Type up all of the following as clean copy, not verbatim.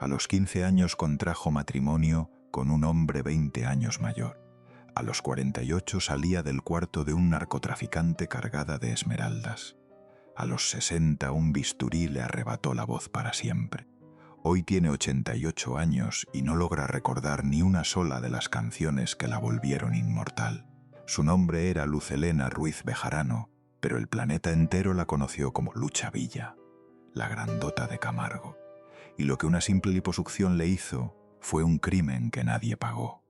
A los 15 años contrajo matrimonio con un hombre 20 años mayor. A los 48 salía del cuarto de un narcotraficante cargada de esmeraldas. A los 60 un bisturí le arrebató la voz para siempre. Hoy tiene 88 años y no logra recordar ni una sola de las canciones que la volvieron inmortal. Su nombre era Luz Helena Ruiz Bejarano, pero el planeta entero la conoció como Lucha Villa, la grandota de Camargo. Y lo que una simple liposucción le hizo fue un crimen que nadie pagó.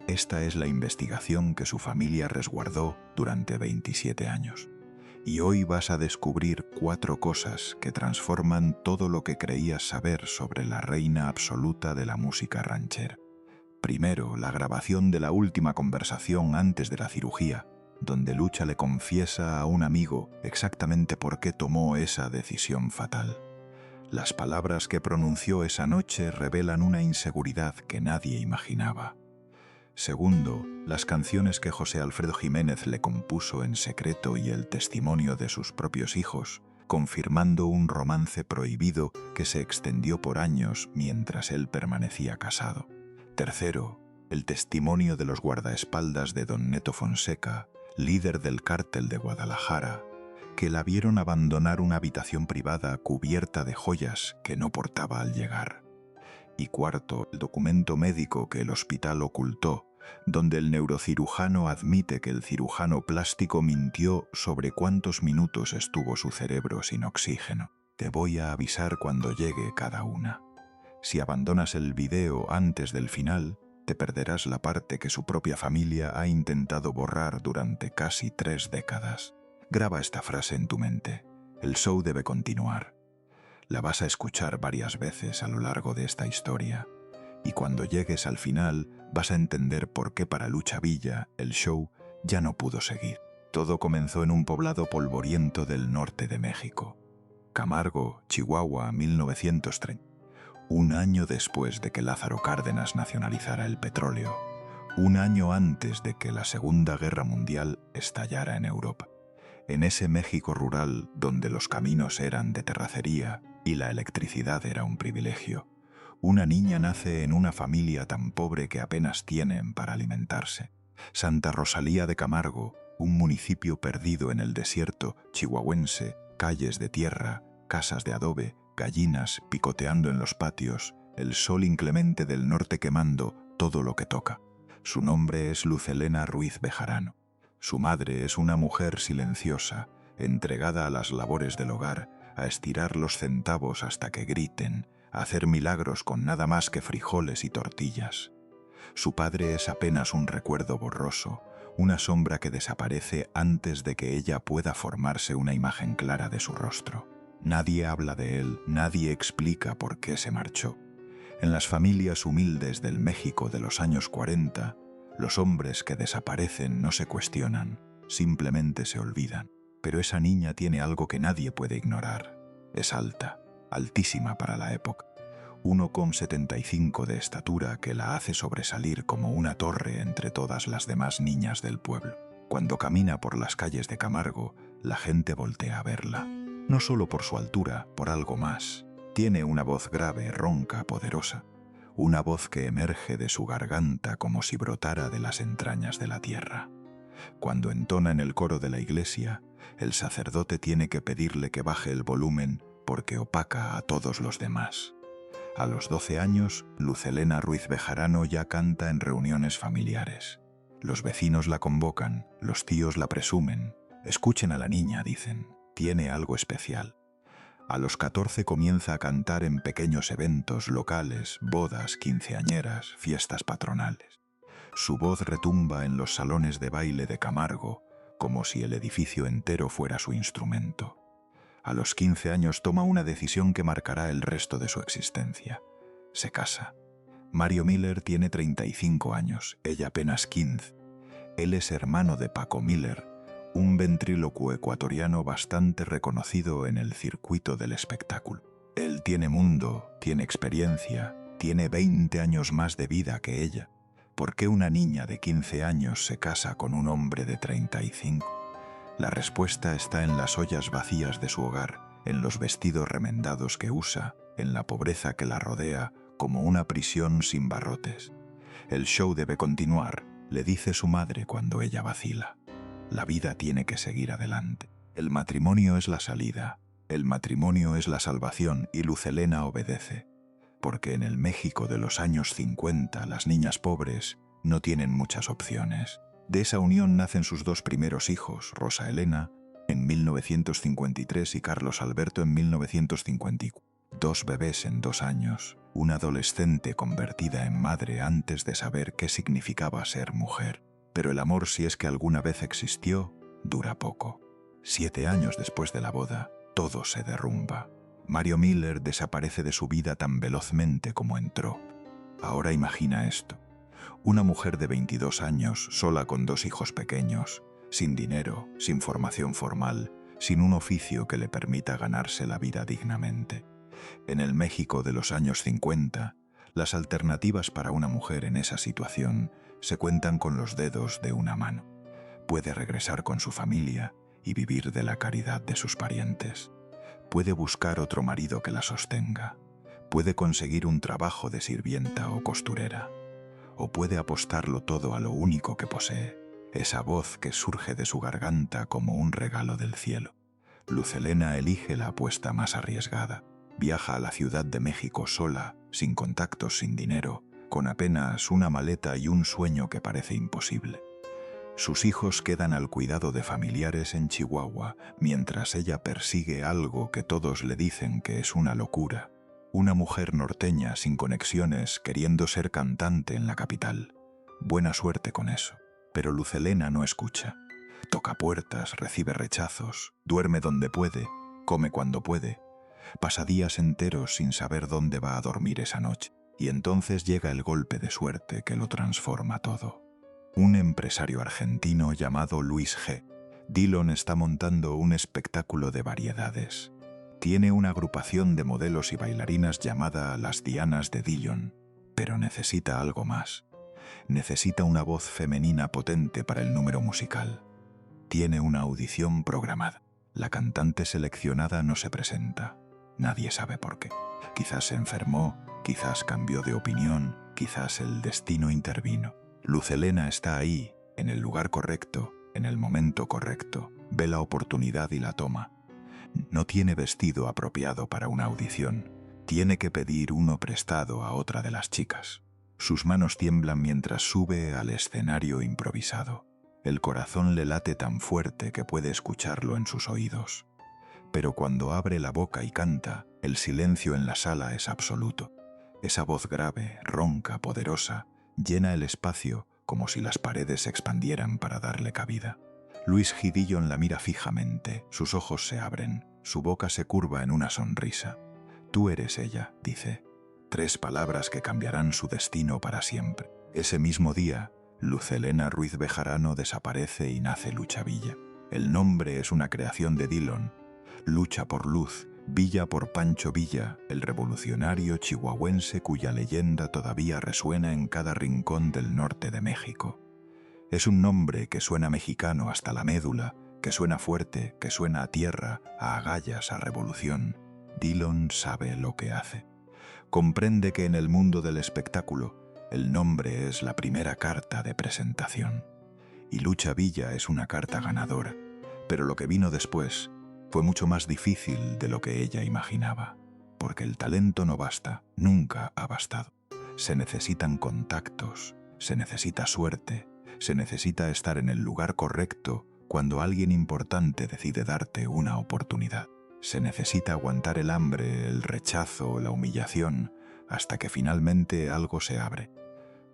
Esta es la investigación que su familia resguardó durante 27 años. Y hoy vas a descubrir 4 cosas que transforman todo lo que creías saber sobre la reina absoluta de la música ranchera. Primero, la grabación de la última conversación antes de la cirugía, donde Lucha le confiesa a un amigo exactamente por qué tomó esa decisión fatal. Las palabras que pronunció esa noche revelan una inseguridad que nadie imaginaba. Segundo, las canciones que José Alfredo Jiménez le compuso en secreto y el testimonio de sus propios hijos, confirmando un romance prohibido que se extendió por años mientras él permanecía casado. Tercero, el testimonio de los guardaespaldas de don Neto Fonseca, líder del cártel de Guadalajara, que la vieron abandonar una habitación privada cubierta de joyas que no portaba al llegar. Y cuarto, el documento médico que el hospital ocultó, donde el neurocirujano admite que el cirujano plástico mintió sobre cuántos minutos estuvo su cerebro sin oxígeno. Te voy a avisar cuando llegue cada una. Si abandonas el video antes del final, te perderás la parte que su propia familia ha intentado borrar durante casi 3 décadas. Graba esta frase en tu mente. El show debe continuar. La vas a escuchar varias veces a lo largo de esta historia. Y cuando llegues al final, vas a entender por qué para Lucha Villa el show ya no pudo seguir. Todo comenzó en un poblado polvoriento del norte de México. Camargo, Chihuahua, 1930. Un año después de que Lázaro Cárdenas nacionalizara el petróleo. Un año antes de que la Segunda Guerra Mundial estallara en Europa. En ese México rural donde los caminos eran de terracería y la electricidad era un privilegio, una niña nace en una familia tan pobre que apenas tienen para alimentarse. Santa Rosalía de Camargo, un municipio perdido en el desierto chihuahuense, calles de tierra, casas de adobe, gallinas picoteando en los patios, el sol inclemente del norte quemando todo lo que toca. Su nombre es Luz Helena Ruiz Bejarano. Su madre es una mujer silenciosa, entregada a las labores del hogar, a estirar los centavos hasta que griten, a hacer milagros con nada más que frijoles y tortillas. Su padre es apenas un recuerdo borroso, una sombra que desaparece antes de que ella pueda formarse una imagen clara de su rostro. Nadie habla de él, nadie explica por qué se marchó. En las familias humildes del México de los años 40, los hombres que desaparecen no se cuestionan, simplemente se olvidan. Pero esa niña tiene algo que nadie puede ignorar. Es alta, altísima para la época. 1,75 de estatura que la hace sobresalir como una torre entre todas las demás niñas del pueblo. Cuando camina por las calles de Camargo, la gente voltea a verla. No solo por su altura, por algo más. Tiene una voz grave, ronca, poderosa. Una voz que emerge de su garganta como si brotara de las entrañas de la tierra. Cuando entona en el coro de la iglesia, el sacerdote tiene que pedirle que baje el volumen porque opaca a todos los demás. A los 12 años, Luz Helena Ruiz Bejarano ya canta en reuniones familiares. Los vecinos la convocan, los tíos la presumen. Escuchen a la niña, dicen, tiene algo especial. A los 14 comienza a cantar en pequeños eventos locales, bodas, quinceañeras, fiestas patronales. Su voz retumba en los salones de baile de Camargo, como si el edificio entero fuera su instrumento. A los 15 años toma una decisión que marcará el resto de su existencia. Se casa. Mario Miller tiene 35 años, ella apenas 15. Él es hermano de Paco Miller, un ventrílocuo ecuatoriano bastante reconocido en el circuito del espectáculo. Él tiene mundo, tiene experiencia, tiene 20 años más de vida que ella. ¿Por qué una niña de 15 años se casa con un hombre de 35? La respuesta está en las ollas vacías de su hogar, en los vestidos remendados que usa, en la pobreza que la rodea, como una prisión sin barrotes. El show debe continuar, le dice su madre cuando ella vacila. La vida tiene que seguir adelante. El matrimonio es la salida, el matrimonio es la salvación y Luz Helena obedece. Porque en el México de los años 50 las niñas pobres no tienen muchas opciones. De esa unión nacen sus dos primeros hijos, Rosa Elena en 1953 y Carlos Alberto en 1954. 2 bebés en 2 años, una adolescente convertida en madre antes de saber qué significaba ser mujer. Pero el amor, si es que alguna vez existió, dura poco. 7 años después de la boda, todo se derrumba. Mario Miller desaparece de su vida tan velozmente como entró. Ahora imagina esto. Una mujer de 22 años, sola con 2 hijos pequeños, sin dinero, sin formación formal, sin un oficio que le permita ganarse la vida dignamente. En el México de los años 50, las alternativas para una mujer en esa situación se cuentan con los dedos de una mano. Puede regresar con su familia y vivir de la caridad de sus parientes. Puede buscar otro marido que la sostenga. Puede conseguir un trabajo de sirvienta o costurera. O puede apostarlo todo a lo único que posee, esa voz que surge de su garganta como un regalo del cielo. Luz Helena elige la apuesta más arriesgada. Viaja a la Ciudad de México sola, sin contactos, sin dinero, con apenas una maleta y un sueño que parece imposible. Sus hijos quedan al cuidado de familiares en Chihuahua, mientras ella persigue algo que todos le dicen que es una locura. Una mujer norteña sin conexiones queriendo ser cantante en la capital. Buena suerte con eso. Pero Luz Helena no escucha. Toca puertas, recibe rechazos, duerme donde puede, come cuando puede. Pasa días enteros sin saber dónde va a dormir esa noche. Y entonces llega el golpe de suerte que lo transforma todo. Un empresario argentino llamado Luis G. Dillon está montando un espectáculo de variedades. Tiene una agrupación de modelos y bailarinas llamada Las Dianas de Dillon, pero necesita algo más. Necesita una voz femenina potente para el número musical. Tiene una audición programada. La cantante seleccionada no se presenta. Nadie sabe por qué. Quizás se enfermó, quizás cambió de opinión, quizás el destino intervino. Luz Helena está ahí, en el lugar correcto, en el momento correcto. Ve la oportunidad y la toma. No tiene vestido apropiado para una audición. Tiene que pedir uno prestado a otra de las chicas. Sus manos tiemblan mientras sube al escenario improvisado. El corazón le late tan fuerte que puede escucharlo en sus oídos. Pero cuando abre la boca y canta, el silencio en la sala es absoluto. Esa voz grave, ronca, poderosa, llena el espacio como si las paredes se expandieran para darle cabida. Luis G. Dillon la mira fijamente, sus ojos se abren, su boca se curva en una sonrisa. «Tú eres ella», dice. 3 palabras que cambiarán su destino para siempre. Ese mismo día, Luz Helena Ruiz Bejarano desaparece y nace Lucha Villa. El nombre es una creación de Dillon. Lucha por Luz, Villa por Pancho Villa, el revolucionario chihuahuense cuya leyenda todavía resuena en cada rincón del norte de México. Es un nombre que suena mexicano hasta la médula, que suena fuerte, que suena a tierra, a agallas, a revolución. Dillon sabe lo que hace. Comprende que en el mundo del espectáculo, el nombre es la primera carta de presentación. Y Lucha Villa es una carta ganadora, pero lo que vino después fue mucho más difícil de lo que ella imaginaba, porque el talento no basta, nunca ha bastado. Se necesitan contactos, se necesita suerte, se necesita estar en el lugar correcto cuando alguien importante decide darte una oportunidad. Se necesita aguantar el hambre, el rechazo, la humillación, hasta que finalmente algo se abre.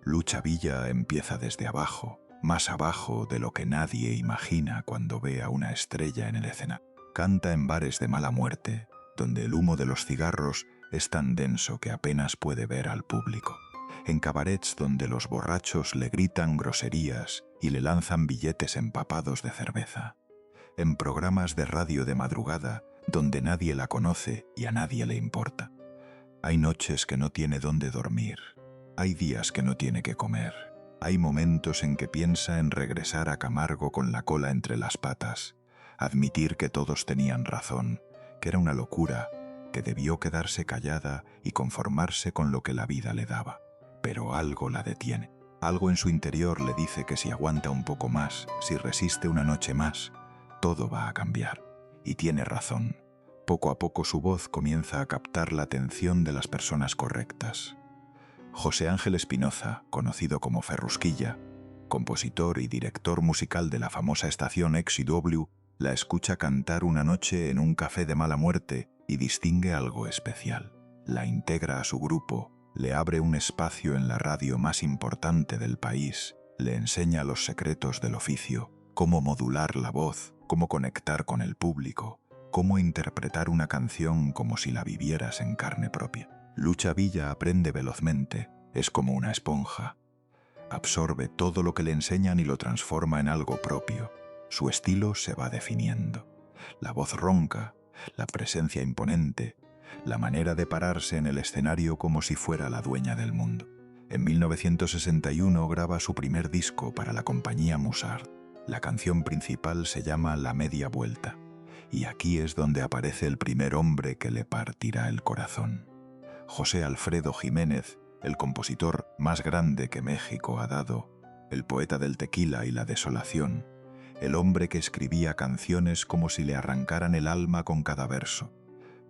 Lucha Villa empieza desde abajo, más abajo de lo que nadie imagina cuando ve a una estrella en el escenario. Canta en bares de mala muerte, donde el humo de los cigarros es tan denso que apenas puede ver al público. En cabarets donde los borrachos le gritan groserías y le lanzan billetes empapados de cerveza. En programas de radio de madrugada donde nadie la conoce y a nadie le importa. Hay noches que no tiene dónde dormir. Hay días que no tiene que comer. Hay momentos en que piensa en regresar a Camargo con la cola entre las patas, admitir que todos tenían razón, que era una locura, que debió quedarse callada y conformarse con lo que la vida le daba. Pero algo la detiene. Algo en su interior le dice que si aguanta un poco más, si resiste una noche más, todo va a cambiar. Y tiene razón. Poco a poco su voz comienza a captar la atención de las personas correctas. José Ángel Espinoza, conocido como Ferrusquilla, compositor y director musical de la famosa estación XW, la escucha cantar una noche en un café de mala muerte y distingue algo especial. La integra a su grupo, le abre un espacio en la radio más importante del país, le enseña los secretos del oficio, cómo modular la voz, cómo conectar con el público, cómo interpretar una canción como si la vivieras en carne propia. Lucha Villa aprende velozmente, es como una esponja. Absorbe todo lo que le enseñan y lo transforma en algo propio. Su estilo se va definiendo. La voz ronca, la presencia imponente, la manera de pararse en el escenario como si fuera la dueña del mundo. En 1961 graba su primer disco para la compañía Musart. La canción principal se llama La Media Vuelta. Y aquí es donde aparece el primer hombre que le partirá el corazón. José Alfredo Jiménez, el compositor más grande que México ha dado, el poeta del tequila y la desolación, el hombre que escribía canciones como si le arrancaran el alma con cada verso.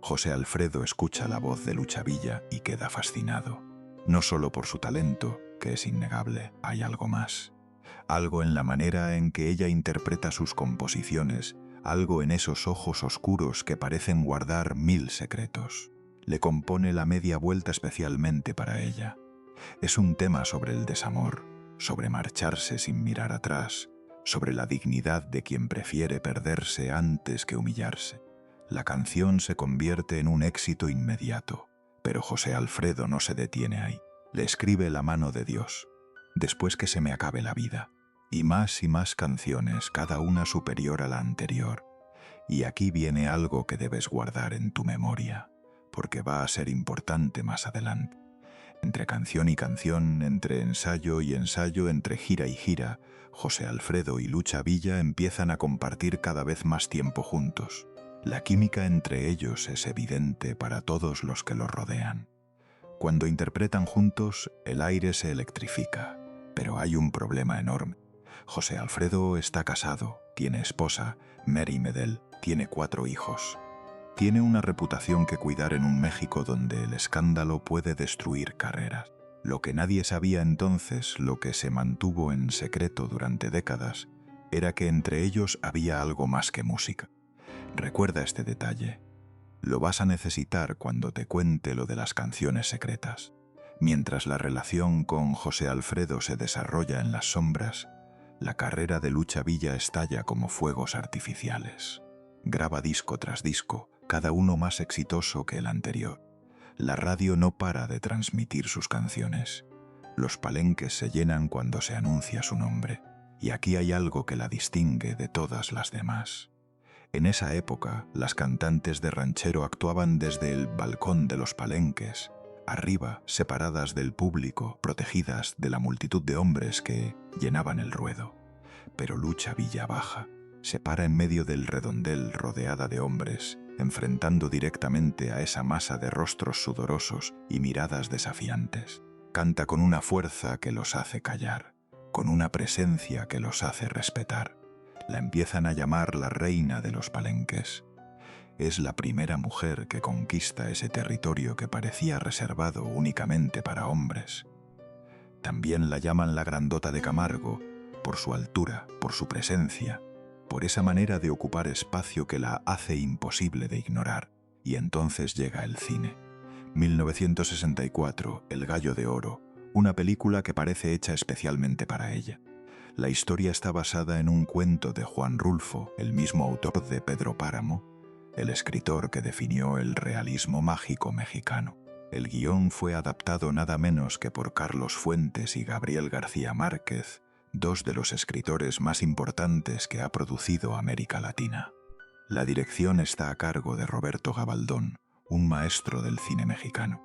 José Alfredo escucha la voz de Lucha Villa y queda fascinado. No solo por su talento, que es innegable, hay algo más. Algo en la manera en que ella interpreta sus composiciones, algo en esos ojos oscuros que parecen guardar 1000 secretos. Le compone La Media Vuelta especialmente para ella. Es un tema sobre el desamor, sobre marcharse sin mirar atrás, sobre la dignidad de quien prefiere perderse antes que humillarse. La canción se convierte en un éxito inmediato, pero José Alfredo no se detiene ahí. Le escribe La mano de Dios, después que se me acabe la vida, y más canciones, cada una superior a la anterior. Y aquí viene algo que debes guardar en tu memoria, porque va a ser importante más adelante. Entre canción y canción, entre ensayo y ensayo, entre gira y gira, José Alfredo y Lucha Villa empiezan a compartir cada vez más tiempo juntos. La química entre ellos es evidente para todos los que los rodean. Cuando interpretan juntos, el aire se electrifica, pero hay un problema enorme. José Alfredo está casado, tiene esposa, Mary Medel, tiene 4 hijos. Tiene una reputación que cuidar en un México donde el escándalo puede destruir carreras. Lo que nadie sabía entonces, lo que se mantuvo en secreto durante décadas, era que entre ellos había algo más que música. Recuerda este detalle. Lo vas a necesitar cuando te cuente lo de las canciones secretas. Mientras la relación con José Alfredo se desarrolla en las sombras, la carrera de Lucha Villa estalla como fuegos artificiales. Graba disco tras disco, cada uno más exitoso que el anterior. La radio no para de transmitir sus canciones. Los palenques se llenan cuando se anuncia su nombre. Y aquí hay algo que la distingue de todas las demás. En esa época, las cantantes de ranchero actuaban desde el balcón de los palenques, arriba, separadas del público, protegidas de la multitud de hombres que llenaban el ruedo. Pero Lucha Villa baja, se para en medio del redondel rodeada de hombres, enfrentando directamente a esa masa de rostros sudorosos y miradas desafiantes. Canta con una fuerza que los hace callar, con una presencia que los hace respetar. La empiezan a llamar la reina de los palenques. Es la primera mujer que conquista ese territorio que parecía reservado únicamente para hombres. También la llaman la grandota de Camargo, por su altura, por su presencia, por esa manera de ocupar espacio que la hace imposible de ignorar. Y entonces llega el cine. 1964, El Gallo de Oro, una película que parece hecha especialmente para ella. La historia está basada en un cuento de Juan Rulfo, el mismo autor de Pedro Páramo, el escritor que definió el realismo mágico mexicano. El guión fue adaptado nada menos que por Carlos Fuentes y Gabriel García Márquez, 2 de los escritores más importantes que ha producido América Latina. La dirección está a cargo de Roberto Gabaldón, un maestro del cine mexicano.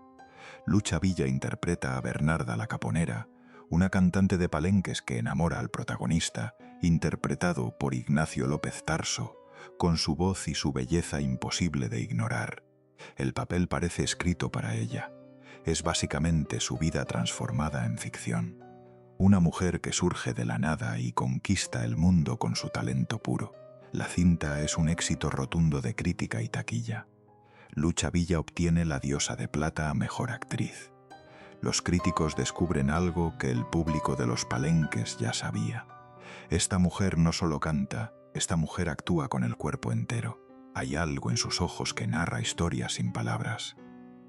Lucha Villa interpreta a Bernarda la Caponera, una cantante de palenques que enamora al protagonista, interpretado por Ignacio López Tarso, con su voz y su belleza imposible de ignorar. El papel parece escrito para ella. Es básicamente su vida transformada en ficción. Una mujer que surge de la nada y conquista el mundo con su talento puro. La cinta es un éxito rotundo de crítica y taquilla. Lucha Villa obtiene la Diosa de Plata a Mejor Actriz. Los críticos descubren algo que el público de los palenques ya sabía. Esta mujer no solo canta, esta mujer actúa con el cuerpo entero. Hay algo en sus ojos que narra historias sin palabras.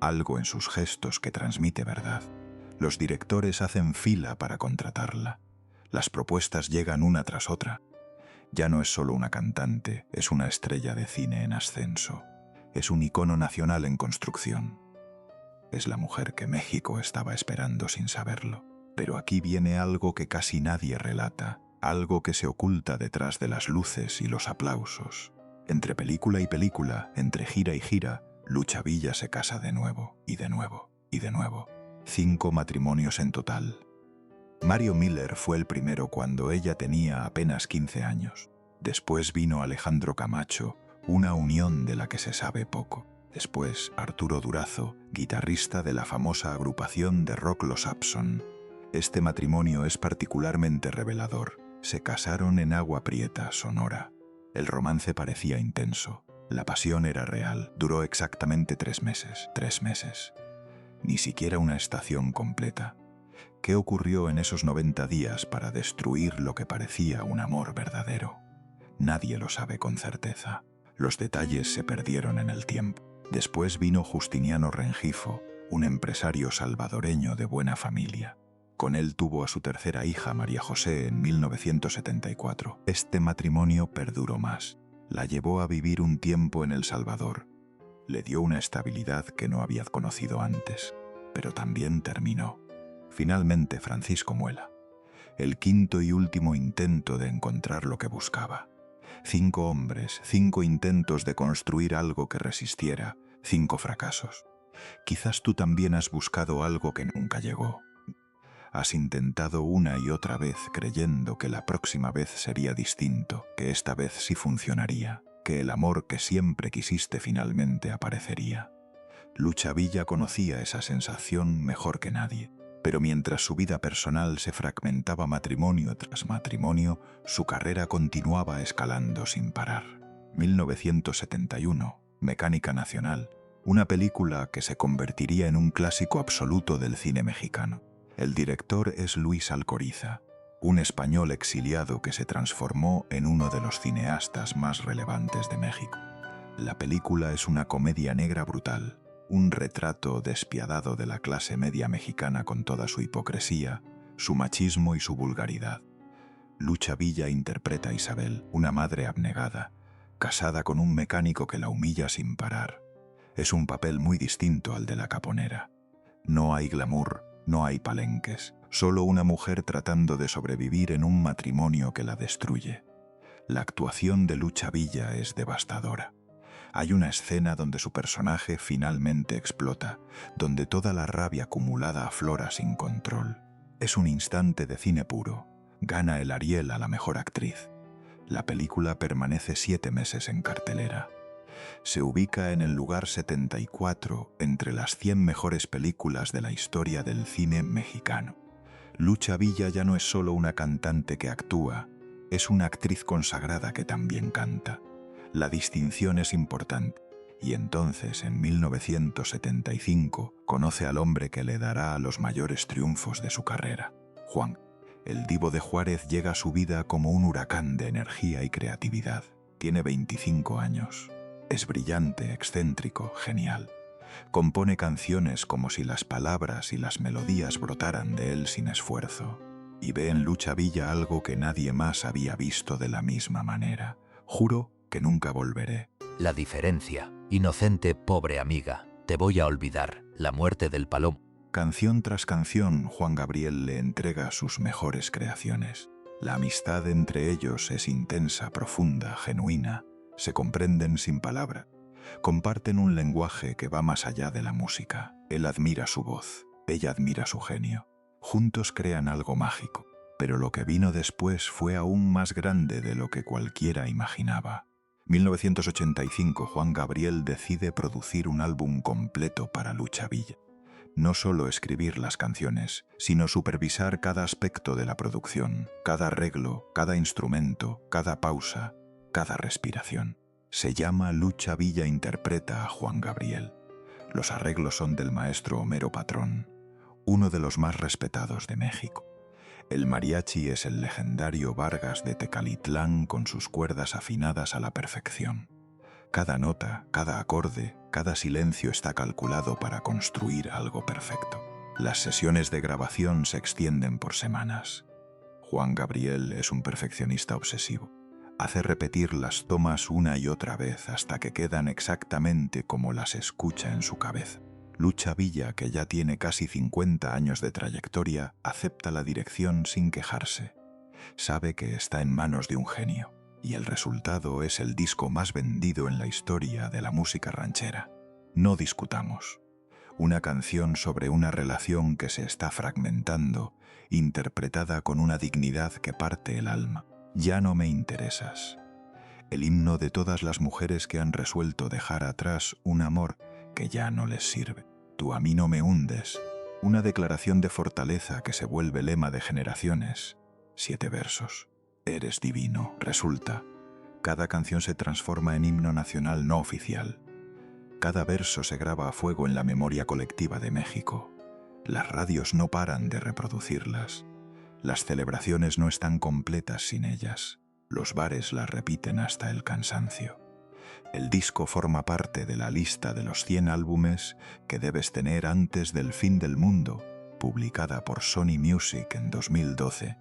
Algo en sus gestos que transmite verdad. Los directores hacen fila para contratarla. Las propuestas llegan una tras otra. Ya no es solo una cantante, es una estrella de cine en ascenso. Es un icono nacional en construcción. Es la mujer que México estaba esperando sin saberlo. Pero aquí viene algo que casi nadie relata, algo que se oculta detrás de las luces y los aplausos. Entre película y película, entre gira y gira, Lucha Villa se casa de nuevo, y de nuevo, y de nuevo. 5 matrimonios en total. Mario Miller fue el primero cuando ella tenía apenas 15 años. Después vino Alejandro Camacho, una unión de la que se sabe poco. Después Arturo Durazo, guitarrista de la famosa agrupación de rock Los Abson. Este matrimonio es particularmente revelador. Se casaron en Agua Prieta, Sonora. El romance parecía intenso. La pasión era real. Duró exactamente 3 meses. 3 meses. Ni siquiera una estación completa. ¿Qué ocurrió en esos 90 días para destruir lo que parecía un amor verdadero? Nadie lo sabe con certeza. Los detalles se perdieron en el tiempo. Después vino Justiniano Rengifo, un empresario salvadoreño de buena familia. Con él tuvo a su tercera hija, María José, en 1974. Este matrimonio perduró más. La llevó a vivir un tiempo en El Salvador. Le dio una estabilidad que no había conocido antes, pero también terminó. Finalmente, Francisco Muela. El quinto y último intento de encontrar lo que buscaba. 5 hombres, 5 intentos de construir algo que resistiera, 5 fracasos. Quizás tú también has buscado algo que nunca llegó. Has intentado una y otra vez creyendo que la próxima vez sería distinto, que esta vez sí funcionaría, que el amor que siempre quisiste finalmente aparecería. Lucha Villa conocía esa sensación mejor que nadie. Pero mientras su vida personal se fragmentaba matrimonio tras matrimonio, su carrera continuaba escalando sin parar. 1971, Mecánica Nacional, una película que se convertiría en un clásico absoluto del cine mexicano. El director es Luis Alcoriza, un español exiliado que se transformó en uno de los cineastas más relevantes de México. La película es una comedia negra brutal. Un retrato despiadado de la clase media mexicana con toda su hipocresía, su machismo y su vulgaridad. Lucha Villa interpreta a Isabel, una madre abnegada, casada con un mecánico que la humilla sin parar. Es un papel muy distinto al de la caponera. No hay glamour, no hay palenques, solo una mujer tratando de sobrevivir en un matrimonio que la destruye. La actuación de Lucha Villa es devastadora. Hay una escena donde su personaje finalmente explota, donde toda la rabia acumulada aflora sin control. Es un instante de cine puro. Gana el Ariel a la mejor actriz. La película permanece 7 meses en cartelera. Se ubica en el lugar 74 entre las 100 mejores películas de la historia del cine mexicano. Lucha Villa ya no es solo una cantante que actúa, es una actriz consagrada que también canta. La distinción es importante, y entonces, en 1975, conoce al hombre que le dará los mayores triunfos de su carrera. Juan, el divo de Juárez, llega a su vida como un huracán de energía y creatividad. Tiene 25 años. Es brillante, excéntrico, genial. Compone canciones como si las palabras y las melodías brotaran de él sin esfuerzo. Y ve en Lucha Villa algo que nadie más había visto de la misma manera. Juro que nunca volveré. La diferencia. Inocente, pobre amiga. Te voy a olvidar. La muerte del palomo. Canción tras canción, Juan Gabriel le entrega sus mejores creaciones. La amistad entre ellos es intensa, profunda, genuina. Se comprenden sin palabra. Comparten un lenguaje que va más allá de la música. Él admira su voz, ella admira su genio. Juntos crean algo mágico. Pero lo que vino después fue aún más grande de lo que cualquiera imaginaba. 1985, Juan Gabriel decide producir un álbum completo para Lucha Villa. No solo escribir las canciones, sino supervisar cada aspecto de la producción, cada arreglo, cada instrumento, cada pausa, cada respiración. Se llama Lucha Villa interpreta a Juan Gabriel. Los arreglos son del maestro Homero Patrón, uno de los más respetados de México. El mariachi es el legendario Vargas de Tecalitlán con sus cuerdas afinadas a la perfección. Cada nota, cada acorde, cada silencio está calculado para construir algo perfecto. Las sesiones de grabación se extienden por semanas. Juan Gabriel es un perfeccionista obsesivo. Hace repetir las tomas una y otra vez hasta que quedan exactamente como las escucha en su cabeza. Lucha Villa, que ya tiene casi 50 años de trayectoria, acepta la dirección sin quejarse. Sabe que está en manos de un genio, y el resultado es el disco más vendido en la historia de la música ranchera. No discutamos. Una canción sobre una relación que se está fragmentando, interpretada con una dignidad que parte el alma. Ya no me interesas. El himno de todas las mujeres que han resuelto dejar atrás un amor que ya no les sirve. Tú a mí no me hundes. Una declaración de fortaleza que se vuelve lema de generaciones. 7 versos. Eres divino. Resulta. Cada canción se transforma en himno nacional no oficial. Cada verso se graba a fuego en la memoria colectiva de México. Las radios no paran de reproducirlas. Las celebraciones no están completas sin ellas. Los bares las repiten hasta el cansancio. El disco forma parte de la lista de los 100 álbumes que debes tener antes del fin del mundo, publicada por Sony Music en 2012.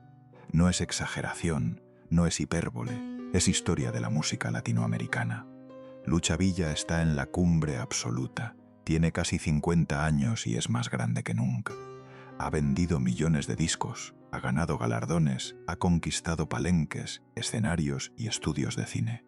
No es exageración, no es hipérbole, es historia de la música latinoamericana. Lucha Villa está en la cumbre absoluta, tiene casi 50 años y es más grande que nunca. Ha vendido millones de discos, ha ganado galardones, ha conquistado palenques, escenarios y estudios de cine.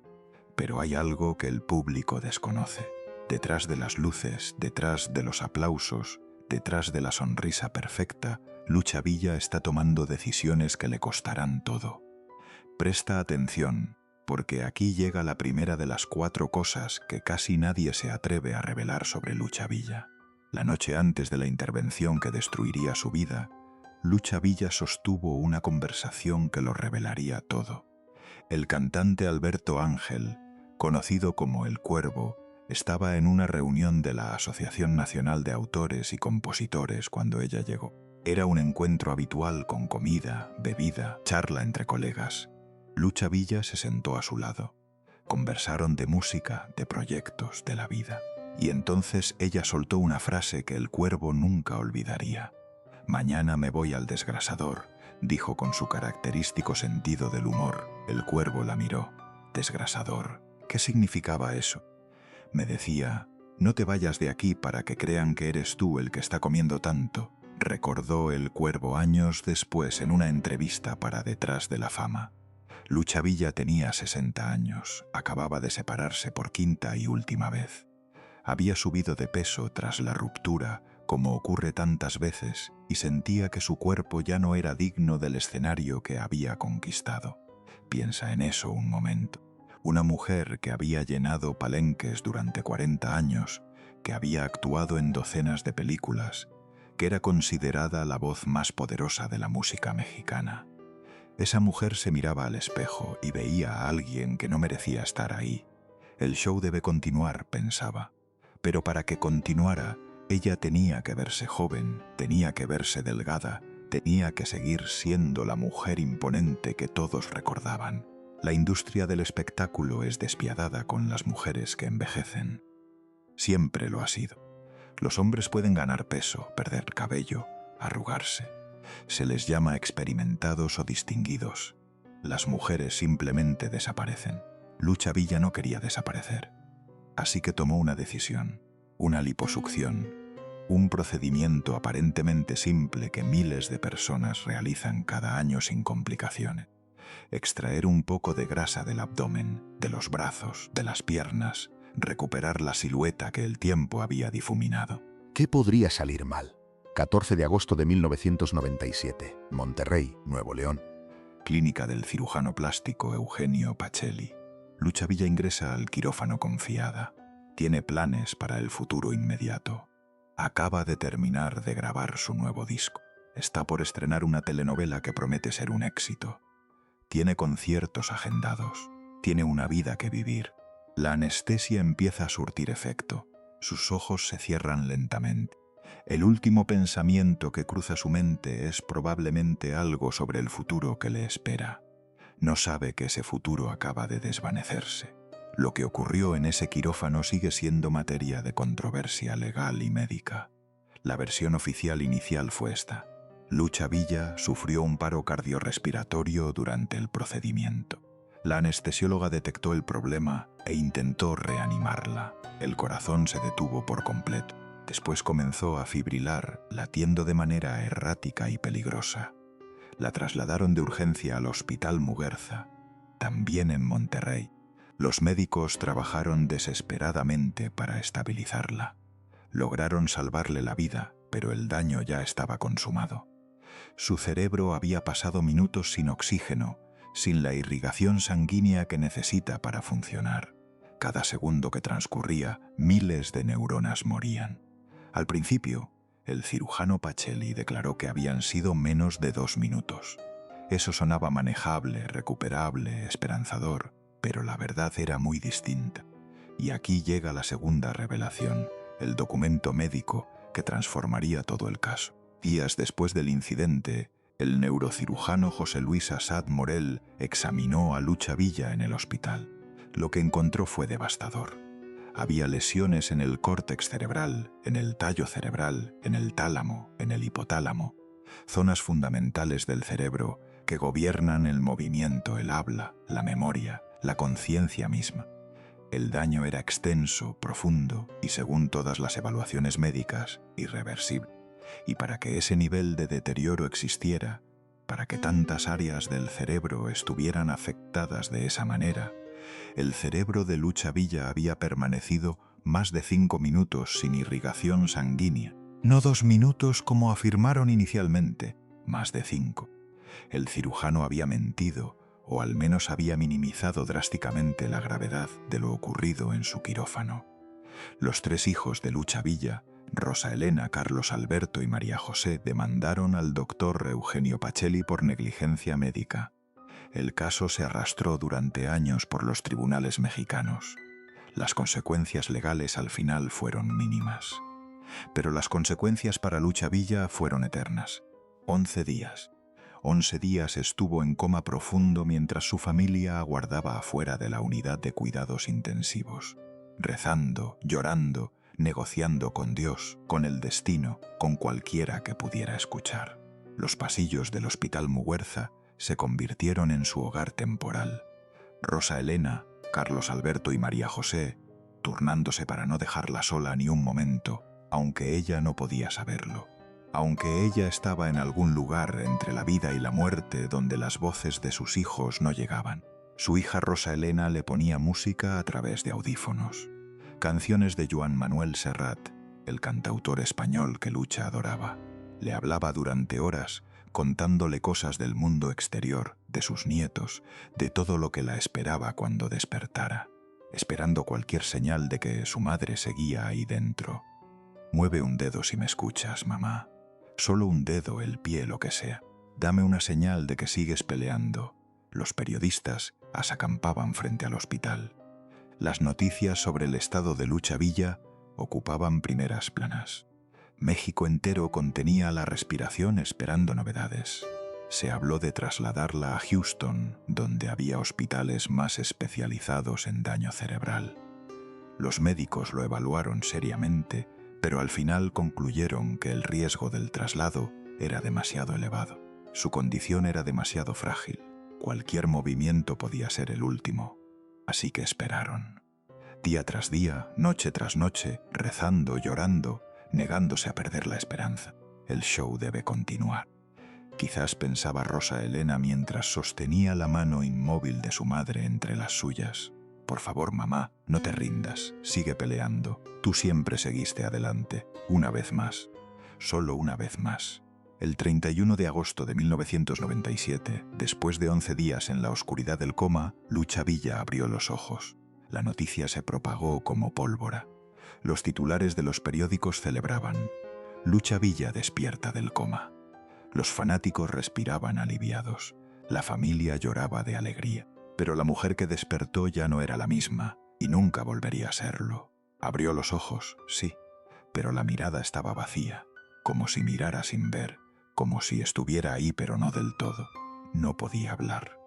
Pero hay algo que el público desconoce. Detrás de las luces, detrás de los aplausos, detrás de la sonrisa perfecta, Lucha Villa está tomando decisiones que le costarán todo. Presta atención, porque aquí llega la primera de las 4 cosas que casi nadie se atreve a revelar sobre Lucha Villa. La noche antes de la intervención que destruiría su vida, Lucha Villa sostuvo una conversación que lo revelaría todo. El cantante Alberto Ángel, conocido como El Cuervo, estaba en una reunión de la Asociación Nacional de Autores y Compositores cuando ella llegó. Era un encuentro habitual con comida, bebida, charla entre colegas. Lucha Villa se sentó a su lado. Conversaron de música, de proyectos, de la vida. Y entonces ella soltó una frase que El Cuervo nunca olvidaría. «Mañana me voy al desgrasador», dijo con su característico sentido del humor. El Cuervo la miró. «¿Desgrasador? ¿Qué significaba eso?» Me decía, «No te vayas de aquí para que crean que eres tú el que está comiendo tanto», recordó El Cuervo años después en una entrevista para Detrás de la Fama. Lucha Villa tenía 60 años, acababa de separarse por 5ª y última vez. Había subido de peso tras la ruptura, como ocurre tantas veces, y sentía que su cuerpo ya no era digno del escenario que había conquistado. Piensa en eso un momento. Una mujer que había llenado palenques durante 40 años, que había actuado en docenas de películas, que era considerada la voz más poderosa de la música mexicana. Esa mujer se miraba al espejo y veía a alguien que no merecía estar ahí. El show debe continuar, pensaba. Pero para que continuara, ella tenía que verse joven, tenía que verse delgada, tenía que seguir siendo la mujer imponente que todos recordaban. La industria del espectáculo es despiadada con las mujeres que envejecen. Siempre lo ha sido. Los hombres pueden ganar peso, perder cabello, arrugarse. Se les llama experimentados o distinguidos. Las mujeres simplemente desaparecen. Lucha Villa no quería desaparecer. Así que tomó una decisión, una liposucción, un procedimiento aparentemente simple que miles de personas realizan cada año sin complicaciones. Extraer un poco de grasa del abdomen, de los brazos, de las piernas, recuperar la silueta que el tiempo había difuminado. ¿Qué podría salir mal? 14 de agosto de 1997, Monterrey, Nuevo León. Clínica del cirujano plástico Eugenio Pacelli. Lucha Villa ingresa al quirófano confiada. Tiene planes para el futuro inmediato. Acaba de terminar de grabar su nuevo disco. Está por estrenar una telenovela que promete ser un éxito. Tiene conciertos agendados. Tiene una vida que vivir. La anestesia empieza a surtir efecto. Sus ojos se cierran lentamente. El último pensamiento que cruza su mente es probablemente algo sobre el futuro que le espera. No sabe que ese futuro acaba de desvanecerse. Lo que ocurrió en ese quirófano sigue siendo materia de controversia legal y médica. La versión oficial inicial fue esta. Lucha Villa sufrió un paro cardiorrespiratorio durante el procedimiento. La anestesióloga detectó el problema e intentó reanimarla. El corazón se detuvo por completo. Después comenzó a fibrilar, latiendo de manera errática y peligrosa. La trasladaron de urgencia al Hospital Muguerza, también en Monterrey. Los médicos trabajaron desesperadamente para estabilizarla. Lograron salvarle la vida, pero el daño ya estaba consumado. Su cerebro había pasado minutos sin oxígeno, sin la irrigación sanguínea que necesita para funcionar. Cada segundo que transcurría, miles de neuronas morían. Al principio, el cirujano Pacelli declaró que habían sido menos de 2 minutos. Eso sonaba manejable, recuperable, esperanzador, pero la verdad era muy distinta. Y aquí llega la segunda revelación, el documento médico que transformaría todo el caso. Días después del incidente, el neurocirujano José Luis Assad Morel examinó a Lucha Villa en el hospital. Lo que encontró fue devastador. Había lesiones en el córtex cerebral, en el tallo cerebral, en el tálamo, en el hipotálamo, zonas fundamentales del cerebro que gobiernan el movimiento, el habla, la memoria, la conciencia misma. El daño era extenso, profundo y, según todas las evaluaciones médicas, irreversible. Y para que ese nivel de deterioro existiera, para que tantas áreas del cerebro estuvieran afectadas de esa manera, el cerebro de Lucha Villa había permanecido más de 5 minutos sin irrigación sanguínea. No 2 minutos como afirmaron inicialmente, más de 5. El cirujano había mentido, o al menos había minimizado drásticamente la gravedad de lo ocurrido en su quirófano. Los 3 hijos de Lucha Villa, Rosa Elena, Carlos Alberto y María José, demandaron al doctor Eugenio Pacelli por negligencia médica. El caso se arrastró durante años por los tribunales mexicanos. Las consecuencias legales al final fueron mínimas. Pero las consecuencias para Lucha Villa fueron eternas. 11 días. 11 días estuvo en coma profundo mientras su familia aguardaba afuera de la unidad de cuidados intensivos, rezando, llorando, negociando con Dios, con el destino, con cualquiera que pudiera escuchar. Los pasillos del Hospital Muguerza se convirtieron en su hogar temporal. Rosa Elena, Carlos Alberto y María José, turnándose para no dejarla sola ni un momento, aunque ella no podía saberlo. Aunque ella estaba en algún lugar entre la vida y la muerte donde las voces de sus hijos no llegaban. Su hija Rosa Elena le ponía música a través de audífonos. Canciones de Joan Manuel Serrat, el cantautor español que Lucha adoraba. Le hablaba durante horas, contándole cosas del mundo exterior, de sus nietos, de todo lo que la esperaba cuando despertara, esperando cualquier señal de que su madre seguía ahí dentro. Mueve un dedo si me escuchas, mamá. Solo un dedo, el pie, lo que sea. Dame una señal de que sigues peleando. Los periodistas acampaban frente al hospital. Las noticias sobre el estado de Lucha Villa ocupaban primeras planas. México entero contenía la respiración esperando novedades. Se habló de trasladarla a Houston, donde había hospitales más especializados en daño cerebral. Los médicos lo evaluaron seriamente, pero al final concluyeron que el riesgo del traslado era demasiado elevado. Su condición era demasiado frágil. Cualquier movimiento podía ser el último. Así que esperaron. Día tras día, noche tras noche, rezando, llorando, negándose a perder la esperanza. El show debe continuar. Quizás pensaba Rosa Elena mientras sostenía la mano inmóvil de su madre entre las suyas. Por favor, mamá, no te rindas, sigue peleando. Tú siempre seguiste adelante, una vez más, solo una vez más. El 31 de agosto de 1997, después de 11 días en la oscuridad del coma, Lucha Villa abrió los ojos. La noticia se propagó como pólvora. Los titulares de los periódicos celebraban: Lucha Villa despierta del coma. Los fanáticos respiraban aliviados. La familia lloraba de alegría. Pero la mujer que despertó ya no era la misma, y nunca volvería a serlo. Abrió los ojos, sí, pero la mirada estaba vacía, como si mirara sin ver, como si estuviera ahí pero no del todo. No podía hablar.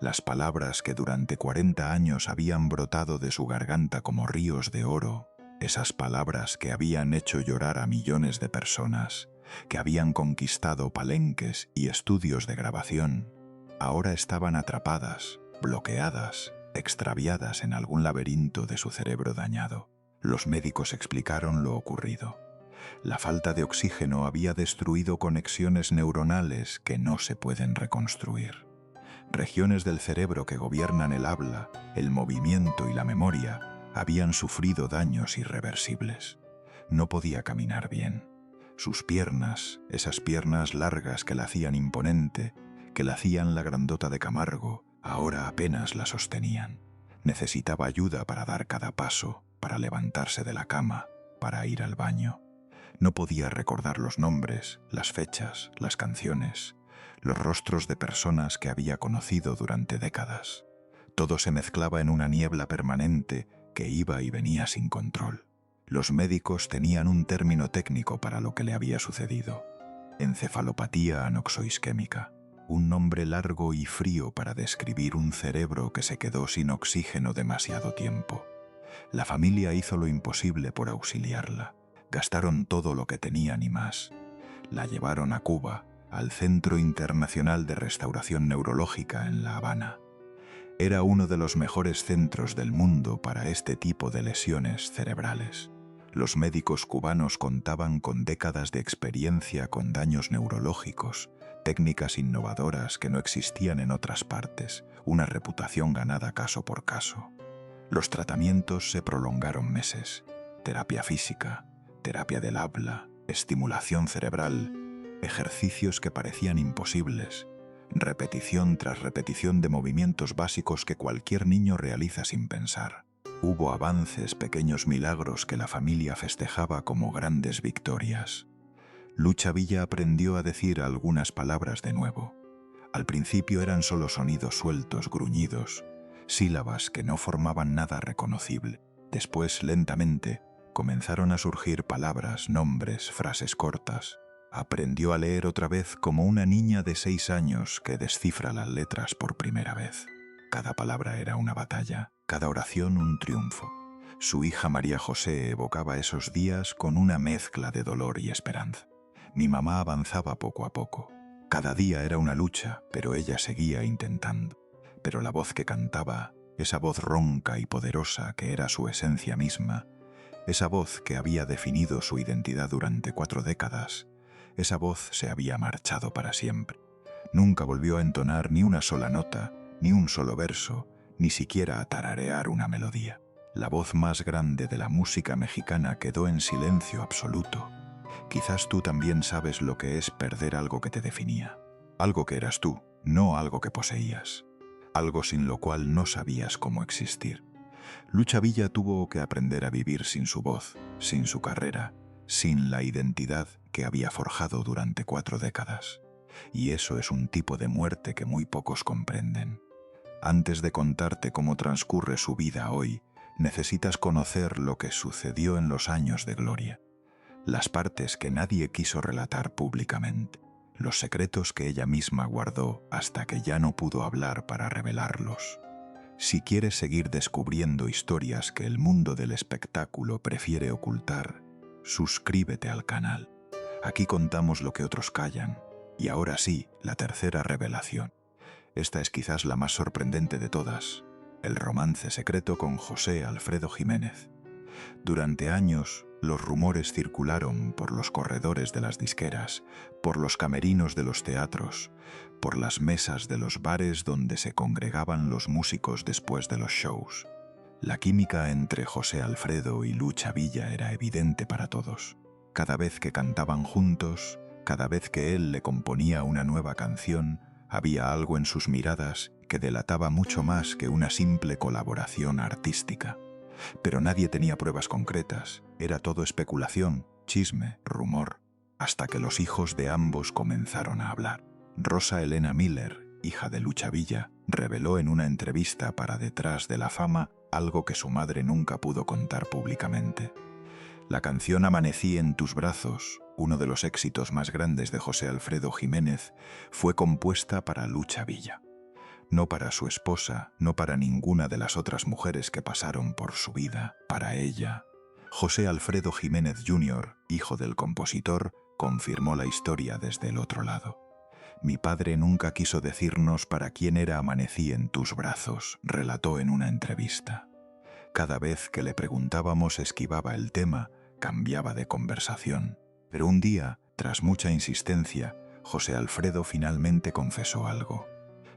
Las palabras que durante 40 años habían brotado de su garganta como ríos de oro, esas palabras que habían hecho llorar a millones de personas, que habían conquistado palenques y estudios de grabación, ahora estaban atrapadas, bloqueadas, extraviadas en algún laberinto de su cerebro dañado. Los médicos explicaron lo ocurrido. La falta de oxígeno había destruido conexiones neuronales que no se pueden reconstruir. Regiones del cerebro que gobiernan el habla, el movimiento y la memoria habían sufrido daños irreversibles. No podía caminar bien. Sus piernas, esas piernas largas que la hacían imponente, que la hacían la grandota de Camargo, ahora apenas la sostenían. Necesitaba ayuda para dar cada paso, para levantarse de la cama, para ir al baño. No podía recordar los nombres, las fechas, las canciones, los rostros de personas que había conocido durante décadas. Todo se mezclaba en una niebla permanente que iba y venía sin control. Los médicos tenían un término técnico para lo que le había sucedido: encefalopatía anoxoisquémica, un nombre largo y frío para describir un cerebro que se quedó sin oxígeno demasiado tiempo. La familia hizo lo imposible por auxiliarla. Gastaron todo lo que tenían y más. La llevaron a Cuba, al Centro Internacional de Restauración Neurológica en La Habana. Era uno de los mejores centros del mundo para este tipo de lesiones cerebrales. Los médicos cubanos contaban con décadas de experiencia con daños neurológicos, técnicas innovadoras que no existían en otras partes, una reputación ganada caso por caso. Los tratamientos se prolongaron meses: terapia física, terapia del habla, estimulación cerebral, ejercicios que parecían imposibles, repetición tras repetición de movimientos básicos que cualquier niño realiza sin pensar. Hubo avances, pequeños milagros que la familia festejaba como grandes victorias. Lucha Villa aprendió a decir algunas palabras de nuevo. Al principio eran solo sonidos sueltos, gruñidos, sílabas que no formaban nada reconocible. Después, lentamente, comenzaron a surgir palabras, nombres, frases cortas. Aprendió a leer otra vez como una niña de 6 años que descifra las letras por primera vez. Cada palabra era una batalla, cada oración un triunfo. Su hija María José evocaba esos días con una mezcla de dolor y esperanza. Mi mamá avanzaba poco a poco. Cada día era una lucha, pero ella seguía intentando. Pero la voz que cantaba, esa voz ronca y poderosa que era su esencia misma, esa voz que había definido su identidad durante 4 décadas, esa voz se había marchado para siempre. Nunca volvió a entonar ni una sola nota, ni un solo verso, ni siquiera a tararear una melodía. La voz más grande de la música mexicana quedó en silencio absoluto. Quizás tú también sabes lo que es perder algo que te definía. Algo que eras tú, no algo que poseías. Algo sin lo cual no sabías cómo existir. Lucha Villa tuvo que aprender a vivir sin su voz, sin su carrera, sin la identidad que había forjado durante 4 décadas. Y eso es un tipo de muerte que muy pocos comprenden. Antes de contarte cómo transcurre su vida hoy, necesitas conocer lo que sucedió en los años de gloria. Las partes que nadie quiso relatar públicamente, los secretos que ella misma guardó hasta que ya no pudo hablar para revelarlos. Si quieres seguir descubriendo historias que el mundo del espectáculo prefiere ocultar, suscríbete al canal. Aquí contamos lo que otros callan. Y ahora sí, la tercera revelación. Esta es quizás la más sorprendente de todas: el romance secreto con José Alfredo Jiménez. Durante años, los rumores circularon por los corredores de las disqueras, por los camerinos de los teatros, por las mesas de los bares donde se congregaban los músicos después de los shows. La química entre José Alfredo y Lucha Villa era evidente para todos. Cada vez que cantaban juntos, Cada vez que él le componía una nueva canción, había algo en sus miradas que delataba mucho más que una simple colaboración artística. Pero nadie tenía pruebas concretas, era todo especulación, chisme, rumor, hasta que los hijos de ambos comenzaron a hablar. Rosa Elena Miller, hija de Lucha Villa, reveló en una entrevista para Detrás de la Fama algo que su madre nunca pudo contar públicamente. La canción Amanecí en tus brazos, uno de los éxitos más grandes de José Alfredo Jiménez, fue compuesta para Lucha Villa. No para su esposa, no para ninguna de las otras mujeres que pasaron por su vida, para ella. José Alfredo Jiménez Jr., hijo del compositor, confirmó la historia desde el otro lado. Mi padre nunca quiso decirnos para quién era Amanecí en tus brazos, relató en una entrevista. Cada vez que le preguntábamos esquivaba el tema, cambiaba de conversación. Pero un día, tras mucha insistencia, José Alfredo finalmente confesó algo.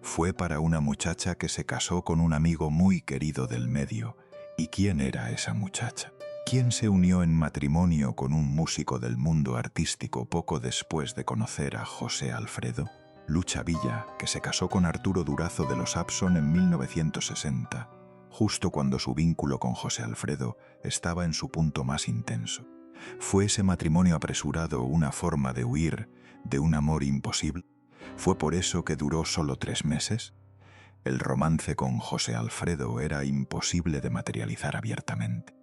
Fue para una muchacha que se casó con un amigo muy querido del medio. ¿Y quién era esa muchacha? ¿Quién se unió en matrimonio con un músico del mundo artístico poco después de conocer a José Alfredo? Lucha Villa, que se casó con Arturo Durazo de los Abson en 1960, justo cuando su vínculo con José Alfredo estaba en su punto más intenso. ¿Fue ese matrimonio apresurado una forma de huir de un amor imposible? ¿Fue por eso que duró solo 3 meses? El romance con José Alfredo era imposible de materializar abiertamente.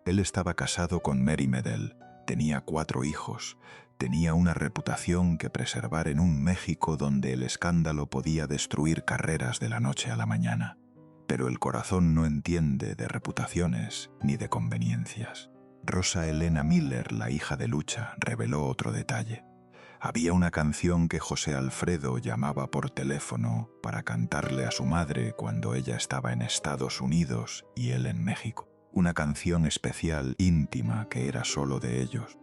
Él estaba casado con Mary Medel, tenía 4 hijos, tenía una reputación que preservar en un México donde el escándalo podía destruir carreras de la noche a la mañana. Pero el corazón no entiende de reputaciones ni de conveniencias. Rosa Elena Miller, la hija de Lucha, reveló otro detalle. Había una canción que José Alfredo llamaba por teléfono para cantarle a su madre cuando ella estaba en Estados Unidos y él en México. Una canción especial, íntima, que era solo de ellos.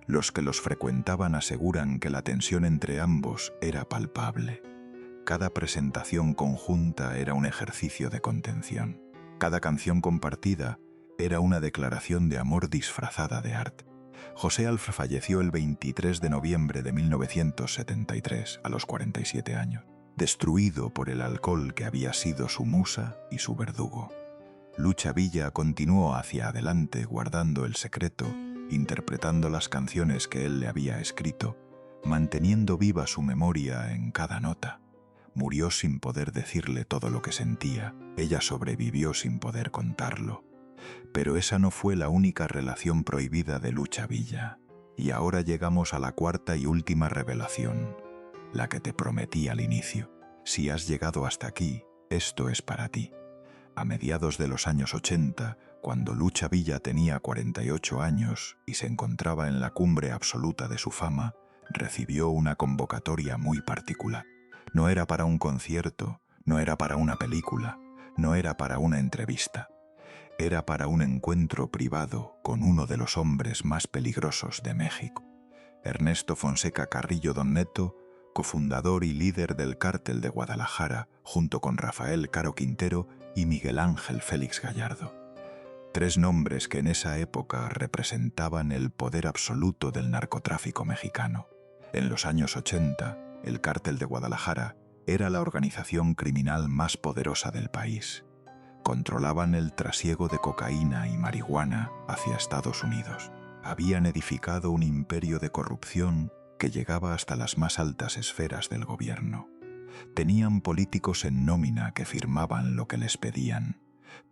Los que los frecuentaban aseguran que la tensión entre ambos era palpable. Cada presentación conjunta era un ejercicio de contención. Cada canción compartida era una declaración de amor disfrazada de arte. José Alfredo falleció el 23 de noviembre de 1973, a los 47 años, destruido por el alcohol que había sido su musa y su verdugo. Lucha Villa continuó hacia adelante guardando el secreto, interpretando las canciones que él le había escrito, manteniendo viva su memoria en cada nota. Murió sin poder decirle todo lo que sentía, ella sobrevivió sin poder contarlo. Pero esa no fue la única relación prohibida de Lucha Villa. Y ahora llegamos a la cuarta y última revelación, la que te prometí al inicio. Si has llegado hasta aquí, esto es para ti. A mediados de los años 80, cuando Lucha Villa tenía 48 años y se encontraba en la cumbre absoluta de su fama, recibió una convocatoria muy particular. No era para un concierto, no era para una película, no era para una entrevista. Era para un encuentro privado con uno de los hombres más peligrosos de México. Ernesto Fonseca Carrillo Don Neto, cofundador y líder del Cártel de Guadalajara, junto con Rafael Caro Quintero y Miguel Ángel Félix Gallardo. 3 nombres que en esa época representaban el poder absoluto del narcotráfico mexicano. En los años 80, el Cártel de Guadalajara era la organización criminal más poderosa del país. Controlaban el trasiego de cocaína y marihuana hacia Estados Unidos. Habían edificado un imperio de corrupción que llegaba hasta las más altas esferas del gobierno. Tenían políticos en nómina que firmaban lo que les pedían,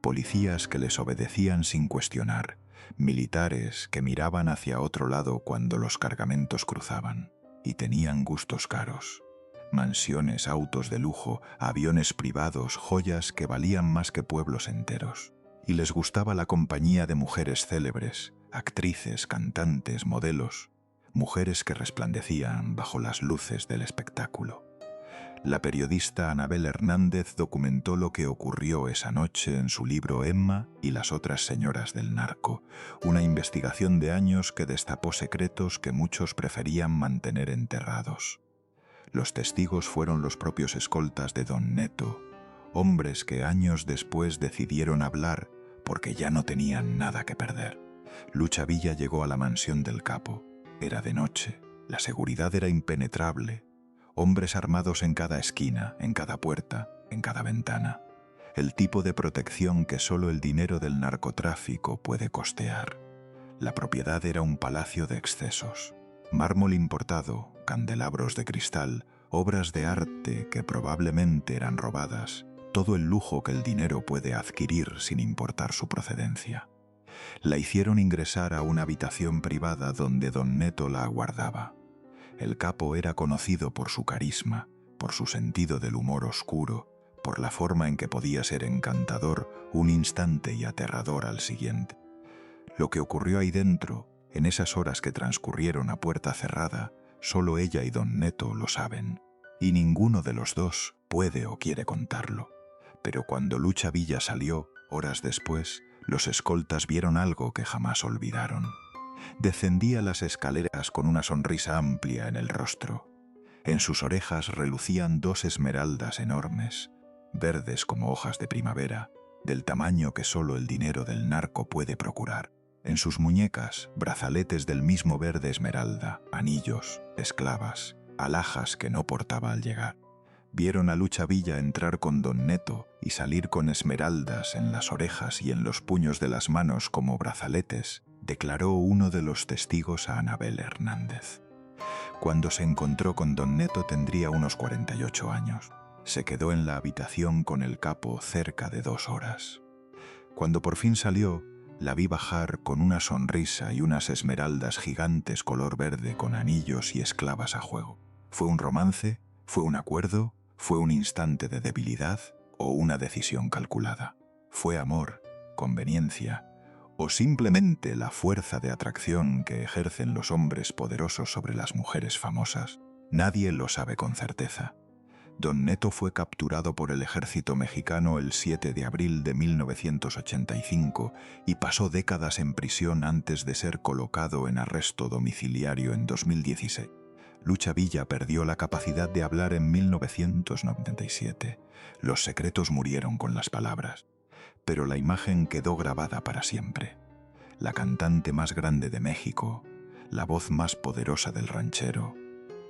policías que les obedecían sin cuestionar, militares que miraban hacia otro lado cuando los cargamentos cruzaban, y tenían gustos caros. Mansiones, autos de lujo, aviones privados, joyas que valían más que pueblos enteros. Y les gustaba la compañía de mujeres célebres, actrices, cantantes, modelos, mujeres que resplandecían bajo las luces del espectáculo. La periodista Anabel Hernández documentó lo que ocurrió esa noche en su libro Emma y las otras señoras del narco, una investigación de años que destapó secretos que muchos preferían mantener enterrados. Los testigos fueron los propios escoltas de Don Neto, hombres que años después decidieron hablar porque ya no tenían nada que perder. Lucha Villa llegó a la mansión del capo. Era de noche. La seguridad era impenetrable. Hombres armados en cada esquina, en cada puerta, en cada ventana. El tipo de protección que solo el dinero del narcotráfico puede costear. La propiedad era un palacio de excesos. Mármol importado, candelabros de cristal, obras de arte que probablemente eran robadas, todo el lujo que el dinero puede adquirir sin importar su procedencia. La hicieron ingresar a una habitación privada donde don Neto la aguardaba. El capo era conocido por su carisma, por su sentido del humor oscuro, por la forma en que podía ser encantador un instante y aterrador al siguiente. Lo que ocurrió ahí dentro, en esas horas que transcurrieron a puerta cerrada, solo ella y don Neto lo saben, y ninguno de los dos puede o quiere contarlo. Pero cuando Lucha Villa salió, horas después, los escoltas vieron algo que jamás olvidaron. Descendía las escaleras con una sonrisa amplia en el rostro. En sus orejas relucían 2 esmeraldas enormes, verdes como hojas de primavera, del tamaño que solo el dinero del narco puede procurar. En sus muñecas, brazaletes del mismo verde esmeralda, anillos, esclavas, alhajas que no portaba al llegar. Vieron a Lucha Villa entrar con don Neto y salir con esmeraldas en las orejas y en los puños de las manos como brazaletes, declaró uno de los testigos a Anabel Hernández. Cuando se encontró con don Neto tendría unos 48 años. Se quedó en la habitación con el capo cerca de 2 horas. Cuando por fin salió, la vi bajar con una sonrisa y unas esmeraldas gigantes color verde con anillos y esclavas a juego. ¿Fue un romance? ¿Fue un acuerdo? ¿Fue un instante de debilidad? ¿O una decisión calculada? ¿Fue amor? ¿Conveniencia? ¿O simplemente la fuerza de atracción que ejercen los hombres poderosos sobre las mujeres famosas? Nadie lo sabe con certeza. Don Neto fue capturado por el ejército mexicano el 7 de abril de 1985 y pasó décadas en prisión antes de ser colocado en arresto domiciliario en 2016. Lucha Villa perdió la capacidad de hablar en 1997. Los secretos murieron con las palabras, pero la imagen quedó grabada para siempre. La cantante más grande de México, la voz más poderosa del ranchero,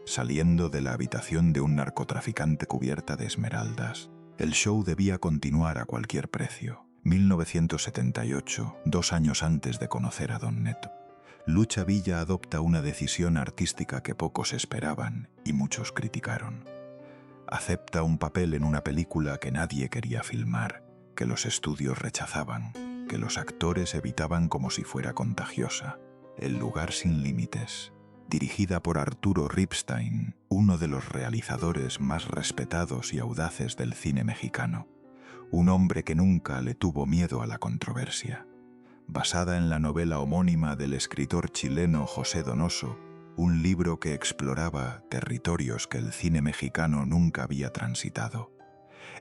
saliendo de la habitación de un narcotraficante cubierta de esmeraldas. El show debía continuar a cualquier precio. 1978, 2 años antes de conocer a don Neto. Lucha Villa adopta una decisión artística que pocos esperaban y muchos criticaron. Acepta un papel en una película que nadie quería filmar, que los estudios rechazaban, que los actores evitaban como si fuera contagiosa. El lugar sin límites, dirigida por Arturo Ripstein, uno de los realizadores más respetados y audaces del cine mexicano. Un hombre que nunca le tuvo miedo a la controversia. Basada en la novela homónima del escritor chileno José Donoso, un libro que exploraba territorios que el cine mexicano nunca había transitado.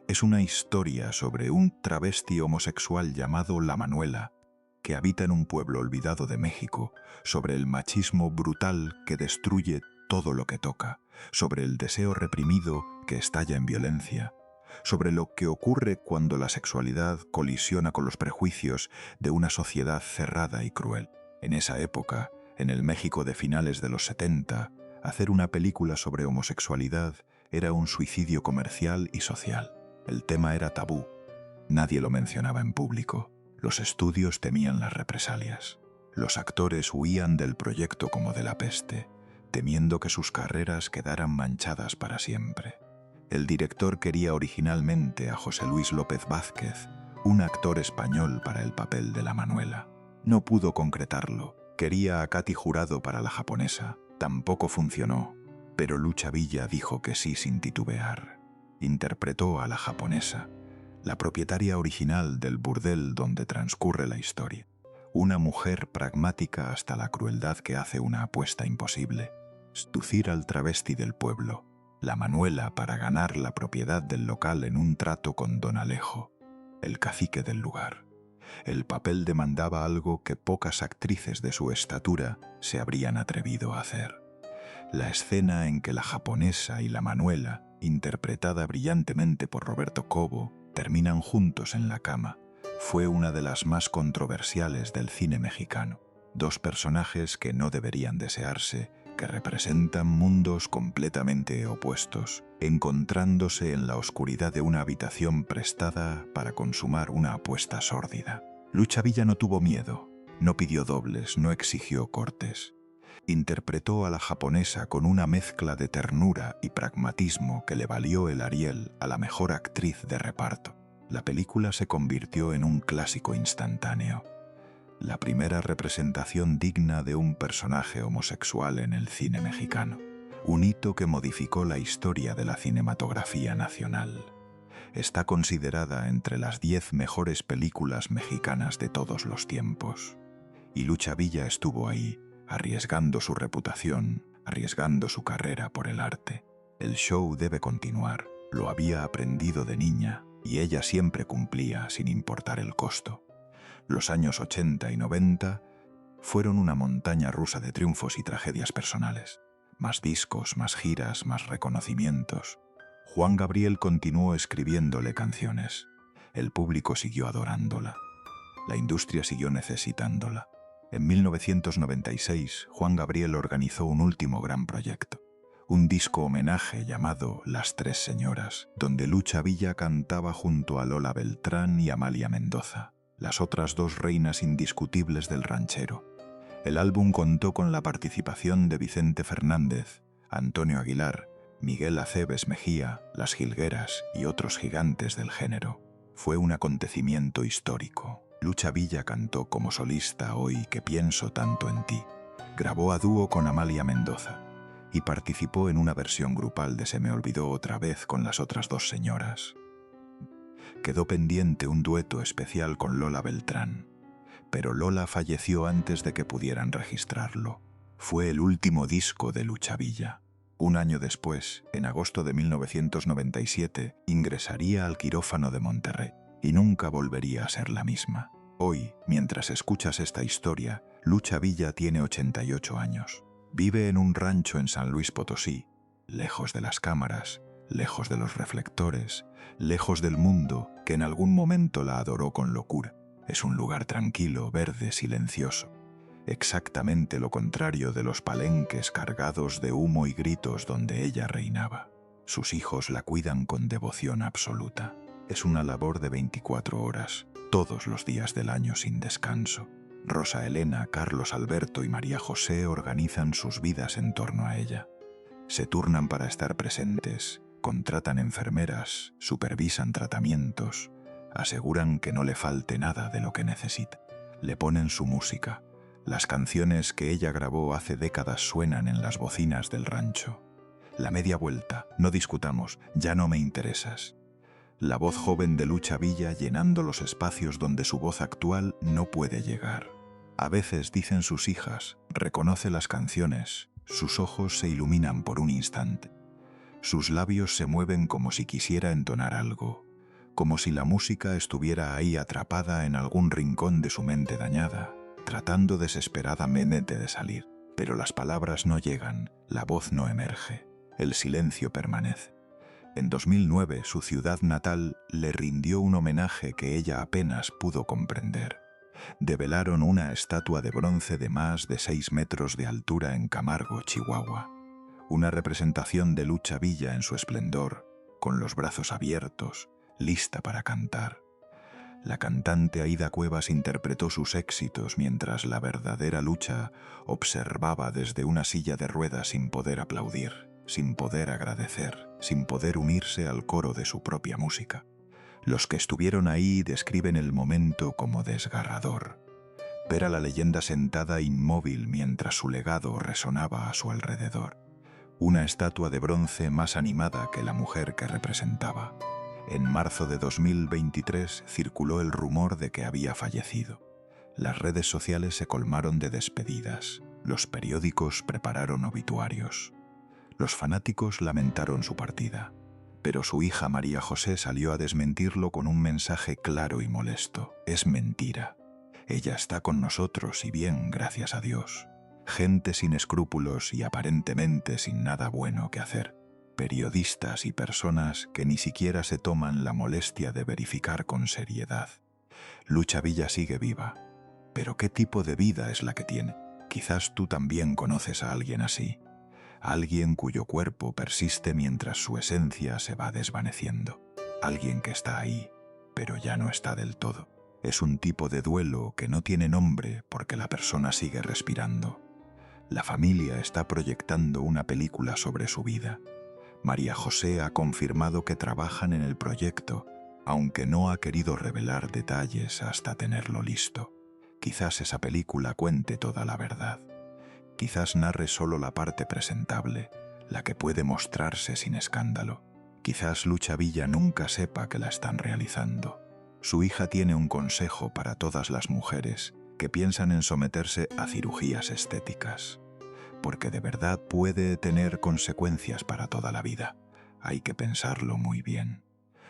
Es una historia sobre un travesti homosexual llamado La Manuela, que habita en un pueblo olvidado de México, sobre el machismo brutal que destruye todo lo que toca, sobre el deseo reprimido que estalla en violencia, sobre lo que ocurre cuando la sexualidad colisiona con los prejuicios de una sociedad cerrada y cruel. En esa época, en el México de finales de los 70, hacer una película sobre homosexualidad era un suicidio comercial y social. El tema era tabú. Nadie lo mencionaba en público. Los estudios temían las represalias. Los actores huían del proyecto como de la peste, temiendo que sus carreras quedaran manchadas para siempre. El director quería originalmente a José Luis López Vázquez, un actor español para el papel de La Manuela. No pudo concretarlo. Quería a Katy Jurado para la japonesa. Tampoco funcionó, pero Lucha Villa dijo que sí sin titubear. Interpretó a la japonesa, la propietaria original del burdel donde transcurre la historia. Una mujer pragmática hasta la crueldad que hace una apuesta imposible. Seducir al travesti del pueblo, La Manuela, para ganar la propiedad del local en un trato con don Alejo, el cacique del lugar. El papel demandaba algo que pocas actrices de su estatura se habrían atrevido a hacer. La escena en que la japonesa y La Manuela, interpretada brillantemente por Roberto Cobo, terminan juntos en la cama, fue una de las más controversiales del cine mexicano. Dos personajes que no deberían desearse, que representan mundos completamente opuestos, encontrándose en la oscuridad de una habitación prestada para consumar una apuesta sórdida. Lucha Villa no tuvo miedo, no pidió dobles, no exigió cortes. Interpretó a la japonesa con una mezcla de ternura y pragmatismo que le valió el Ariel a la mejor actriz de reparto. La película se convirtió en un clásico instantáneo. La primera representación digna de un personaje homosexual en el cine mexicano. Un hito que modificó la historia de la cinematografía nacional. Está considerada entre las 10 mejores películas mexicanas de todos los tiempos. Y Lucha Villa estuvo ahí, arriesgando su reputación, arriesgando su carrera por el arte. El show debe continuar. Lo había aprendido de niña y ella siempre cumplía sin importar el costo. Los años 80 y 90 fueron una montaña rusa de triunfos y tragedias personales. Más discos, más giras, más reconocimientos. Juan Gabriel continuó escribiéndole canciones. El público siguió adorándola. La industria siguió necesitándola. En 1996, Juan Gabriel organizó un último gran proyecto. Un disco homenaje llamado Las Tres Señoras, donde Lucha Villa cantaba junto a Lola Beltrán y Amalia Mendoza, las otras dos reinas indiscutibles del ranchero. El álbum contó con la participación de Vicente Fernández, Antonio Aguilar, Miguel Aceves Mejía, Las Jilgueras y otros gigantes del género. Fue un acontecimiento histórico. Lucha Villa cantó como solista Hoy que pienso tanto en ti. Grabó a dúo con Amalia Mendoza y participó en una versión grupal de Se me olvidó otra vez con las otras dos señoras. Quedó pendiente un dueto especial con Lola Beltrán, pero Lola falleció antes de que pudieran registrarlo. Fue el último disco de Lucha Villa. Un año después, en agosto de 1997, ingresaría al quirófano de Monterrey y nunca volvería a ser la misma. Hoy, mientras escuchas esta historia, Lucha Villa tiene 88 años. Vive en un rancho en San Luis Potosí, lejos de las cámaras, lejos de los reflectores, lejos del mundo que en algún momento la adoró con locura. Es un lugar tranquilo, verde, silencioso. Exactamente lo contrario de los palenques cargados de humo y gritos donde ella reinaba. Sus hijos la cuidan con devoción absoluta. Es una labor de 24 horas, todos los días del año sin descanso. Rosa Elena, Carlos Alberto y María José organizan sus vidas en torno a ella. Se turnan para estar presentes, contratan enfermeras, supervisan tratamientos, aseguran que no le falte nada de lo que necesita. Le ponen su música. Las canciones que ella grabó hace décadas suenan en las bocinas del rancho. La media vuelta, no discutamos, ya no me interesas. La voz joven de Lucha Villa llenando los espacios donde su voz actual no puede llegar. A veces dicen sus hijas, reconoce las canciones, sus ojos se iluminan por un instante. Sus labios se mueven como si quisiera entonar algo, como si la música estuviera ahí atrapada en algún rincón de su mente dañada, tratando desesperadamente de salir. Pero las palabras no llegan, la voz no emerge, el silencio permanece. En 2009, su ciudad natal le rindió un homenaje que ella apenas pudo comprender. Develaron una estatua de bronce de más de 6 metros de altura en Camargo, Chihuahua. Una representación de Lucha Villa en su esplendor, con los brazos abiertos, lista para cantar. La cantante Aida Cuevas interpretó sus éxitos mientras la verdadera Lucha observaba desde una silla de ruedas sin poder aplaudir, sin poder agradecer, sin poder unirse al coro de su propia música. Los que estuvieron ahí describen el momento como desgarrador. Ver a la leyenda sentada inmóvil mientras su legado resonaba a su alrededor. Una estatua de bronce más animada que la mujer que representaba. En marzo de 2023 circuló el rumor de que había fallecido. Las redes sociales se colmaron de despedidas. Los periódicos prepararon obituarios. Los fanáticos lamentaron su partida. Pero su hija María José salió a desmentirlo con un mensaje claro y molesto. Es mentira. Ella está con nosotros y bien, gracias a Dios. Gente sin escrúpulos y aparentemente sin nada bueno que hacer. Periodistas y personas que ni siquiera se toman la molestia de verificar con seriedad. Lucha Villa sigue viva. Pero ¿qué tipo de vida es la que tiene? Quizás tú también conoces a alguien así. alguien cuyo cuerpo persiste mientras su esencia se va desvaneciendo, alguien que está ahí, pero ya no está del todo. Es un tipo de duelo que no tiene nombre porque la persona sigue respirando. La familia está proyectando una película sobre su vida. María José ha confirmado que trabajan en el proyecto, aunque no ha querido revelar detalles hasta tenerlo listo. Quizás esa película cuente toda la verdad. Quizás narre solo la parte presentable, la que puede mostrarse sin escándalo. Quizás Lucha Villa nunca sepa que la están realizando. Su hija tiene un consejo para todas las mujeres que piensan en someterse a cirugías estéticas, porque de verdad puede tener consecuencias para toda la vida. Hay que pensarlo muy bien.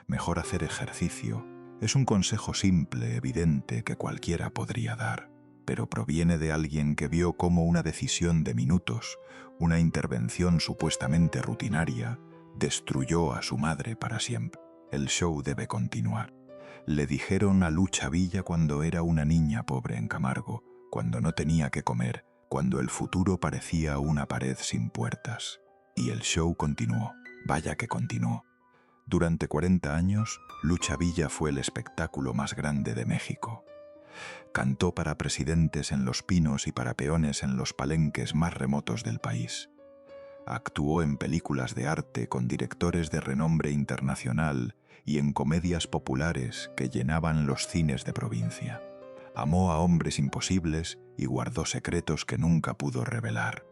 Mejor hacer ejercicio. Es un consejo simple, evidente, que cualquiera podría dar, pero proviene de alguien que vio cómo una decisión de minutos, una intervención supuestamente rutinaria, destruyó a su madre para siempre. El show debe continuar. Le dijeron a Lucha Villa cuando era una niña pobre en Camargo, cuando no tenía que comer, cuando el futuro parecía una pared sin puertas. Y el show continuó. Vaya que continuó. Durante 40 años, Lucha Villa fue el espectáculo más grande de México. Cantó para presidentes en Los Pinos y para peones en los palenques más remotos del país. Actuó en películas de arte con directores de renombre internacional y en comedias populares que llenaban los cines de provincia. Amó a hombres imposibles y guardó secretos que nunca pudo revelar.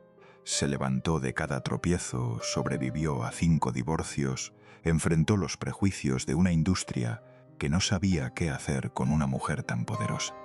Se levantó de cada tropiezo, sobrevivió a 5 divorcios, enfrentó los prejuicios de una industria que no sabía qué hacer con una mujer tan poderosa.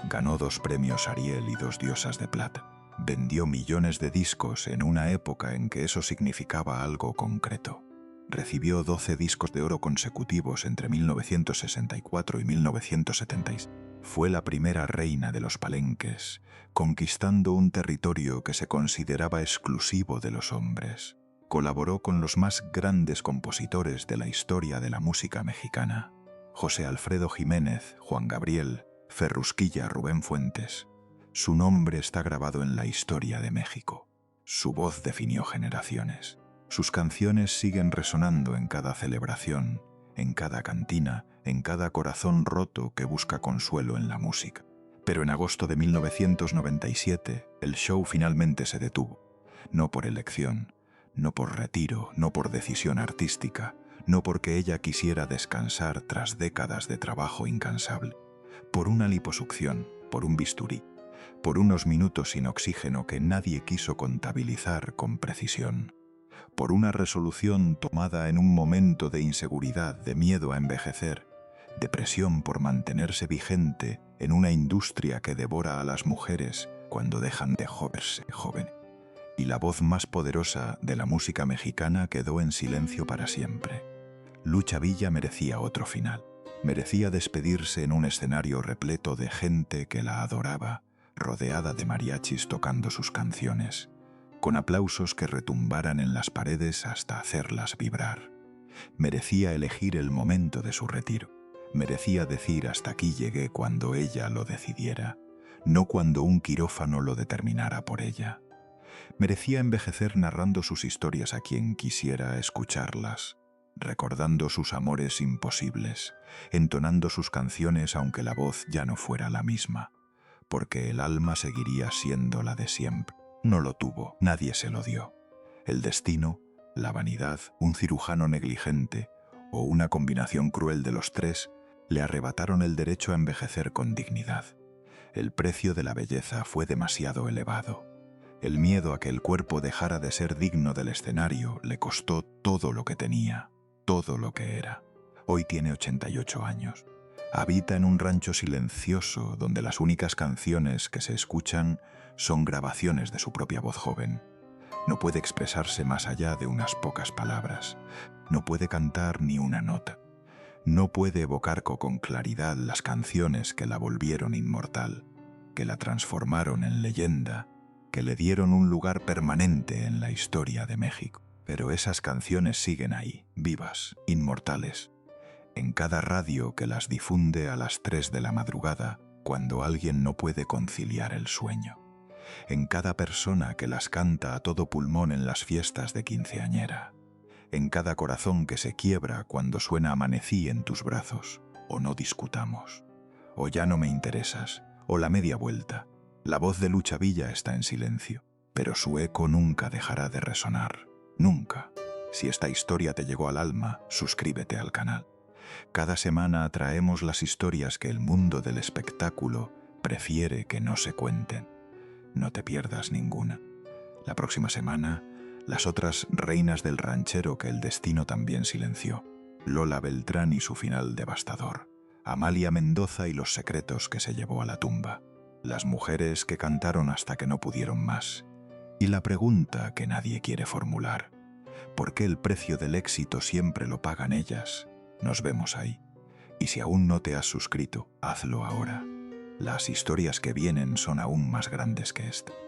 Ganó 2 premios Ariel y 2 Diosas de Plata. Vendió millones de discos en una época en que eso significaba algo concreto. Recibió 12 discos de oro consecutivos entre 1964 y 1976. Fue la primera reina de los palenques, conquistando un territorio que se consideraba exclusivo de los hombres. Colaboró con los más grandes compositores de la historia de la música mexicana: José Alfredo Jiménez, Juan Gabriel, Ferrusquilla, Rubén Fuentes. Su nombre está grabado en la historia de México. Su voz definió generaciones. Sus canciones siguen resonando en cada celebración, en cada cantina, en cada corazón roto que busca consuelo en la música. Pero en agosto de 1997, el show finalmente se detuvo. No por elección, no por retiro, no por decisión artística, no porque ella quisiera descansar tras décadas de trabajo incansable. Por una liposucción, por un bisturí, por unos minutos sin oxígeno que nadie quiso contabilizar con precisión. Por una resolución tomada en un momento de inseguridad, de miedo a envejecer, de presión por mantenerse vigente en una industria que devora a las mujeres cuando dejan de verse jóvenes. Y la voz más poderosa de la música mexicana quedó en silencio para siempre. Lucha Villa merecía otro final. Merecía despedirse en un escenario repleto de gente que la adoraba, rodeada de mariachis tocando sus canciones, con aplausos que retumbaran en las paredes hasta hacerlas vibrar. Merecía elegir el momento de su retiro. Merecía decir hasta aquí llegué cuando ella lo decidiera, no cuando un quirófano lo determinara por ella. Merecía envejecer narrando sus historias a quien quisiera escucharlas, recordando sus amores imposibles, entonando sus canciones aunque la voz ya no fuera la misma, porque el alma seguiría siendo la de siempre. No lo tuvo, nadie se lo dio. El destino, la vanidad, un cirujano negligente o una combinación cruel de los tres le arrebataron el derecho a envejecer con dignidad. El precio de la belleza fue demasiado elevado. El miedo a que el cuerpo dejara de ser digno del escenario le costó todo lo que tenía, todo lo que era. Hoy tiene 88 años. Habita en un rancho silencioso donde las únicas canciones que se escuchan son grabaciones de su propia voz joven. No puede expresarse más allá de unas pocas palabras. No puede cantar ni una nota. No puede evocar con claridad las canciones que la volvieron inmortal, que la transformaron en leyenda, que le dieron un lugar permanente en la historia de México. Pero esas canciones siguen ahí, vivas, inmortales, en cada radio que las difunde a las 3 de la madrugada, cuando alguien no puede conciliar el sueño. en cada persona que las canta a todo pulmón en las fiestas de quinceañera, en cada corazón que se quiebra cuando suena Amanecí en tus brazos, o No discutamos, o Ya no me interesas, o La media vuelta. La voz de Lucha Villa está en silencio, pero su eco nunca dejará de resonar. Nunca. Si esta historia te llegó al alma, suscríbete al canal. Cada semana traemos las historias que el mundo del espectáculo prefiere que no se cuenten. No te pierdas ninguna. La próxima semana, las otras reinas del ranchero que el destino también silenció. Lola Beltrán y su final devastador. Amalia Mendoza y los secretos que se llevó a la tumba. Las mujeres que cantaron hasta que no pudieron más. Y la pregunta que nadie quiere formular: ¿por qué el precio del éxito siempre lo pagan ellas? Nos vemos ahí. Y si aún no te has suscrito, hazlo ahora. Las historias que vienen son aún más grandes que esta.